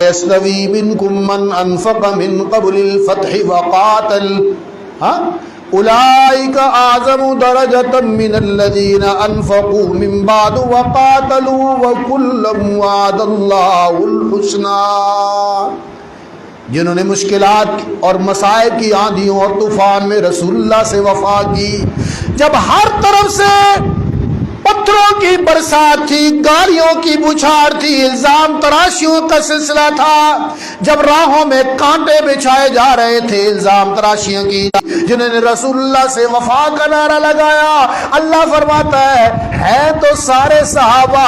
يستوي منكم من أنفق من قبل الفتح وقاتل أولئك أعظم درجة من الذين أنفقوا من بعد وقاتلوا وكلا وعد الله الحسنى. جنہوں نے مشکلات اور مصائب کی آندھیوں اور طوفان میں رسول اللہ سے وفا کی، جب ہر طرف سے پتھروں کی برسات تھی، گالیوں کی بچھاڑ تھی، الزام تراشیوں کا سلسلہ تھا، جب راہوں میں کانٹے بچھائے جا رہے تھے الزام تراشیوں کی، جنہوں نے رسول اللہ سے وفا کا نعرہ لگایا، اللہ فرماتا ہے تو سارے صحابہ،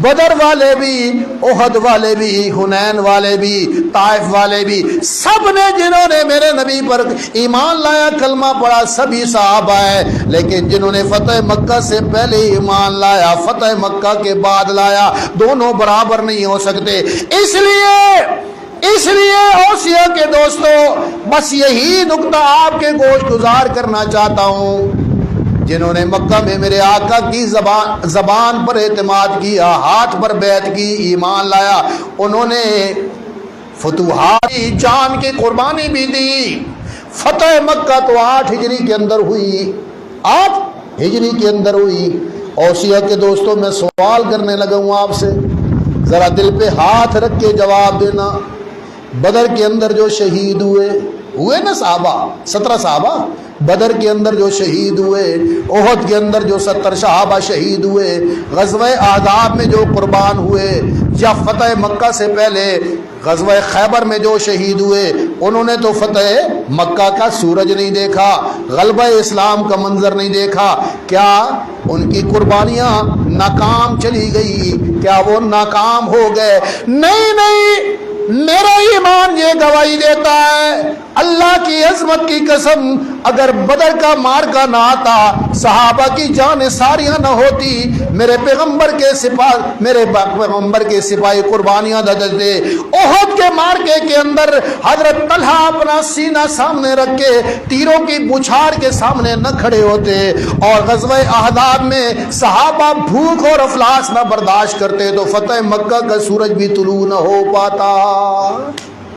بدر والے بھی، احد والے بھی، حنین والے بھی، طائف والے بھی، سب نے جنہوں نے میرے نبی پر ایمان لایا، کلمہ پڑھا، سبھی صحابہ ہیں. لیکن جنہوں نے فتح مکہ سے پہلے ایمان لایا، فتح مکہ کے بعد لایا، دونوں برابر نہیں ہو سکتے. اس لیے اوسیہ کے دوستو، بس یہی نکتہ آپ کے گوش گزار کرنا چاہتا ہوں. جنہوں نے مکہ میں میرے آقا کی زبان پر اعتماد کیا، ہاتھ پر بیعت کی، ایمان لایا، انہوں نے فتوحات جان کی قربانی بھی دی. فتح مکہ تو 8 ہجری کے اندر ہوئی، 8 ہجری کے اندر ہوئی. اوسیہ کے دوستوں، میں سوال کرنے لگا ہوں آپ سے، ذرا دل پہ ہاتھ رکھ کے جواب دینا. بدر کے اندر جو شہید ہوئے نا صحابہ، 17 صحابہ بدر کے اندر جو شہید ہوئے، احد کے اندر جو 70 صحابہ شہید ہوئے، غزوہ احزاب میں جو قربان ہوئے، یا فتح مکہ سے پہلے غزوہ خیبر میں جو شہید ہوئے، انہوں نے تو فتح مکہ کا سورج نہیں دیکھا، غلبہ اسلام کا منظر نہیں دیکھا. کیا ان کی قربانیاں ناکام چلی گئی؟ کیا وہ ناکام ہو گئے؟ نہیں، میرا ایمان یہ گواہی دیتا ہے، اللہ کی عظمت کی قسم، اگر بدر کا مارکا نہ آتا، صحابہ کی جانیں ساریاں نہ ہوتی، میرے پیغمبر کے سپاہی قربانیاں دے دیتے. احد کے مارکے کے اندر حضرت طلحہ اپنا سینہ سامنے رکھ کے تیروں کی بچھاڑ کے سامنے نہ کھڑے ہوتے، اور غزوہ احزاب میں صحابہ بھوک اور افلاس نہ برداشت کرتے تو فتح مکہ کا سورج بھی طلوع نہ ہو پاتا.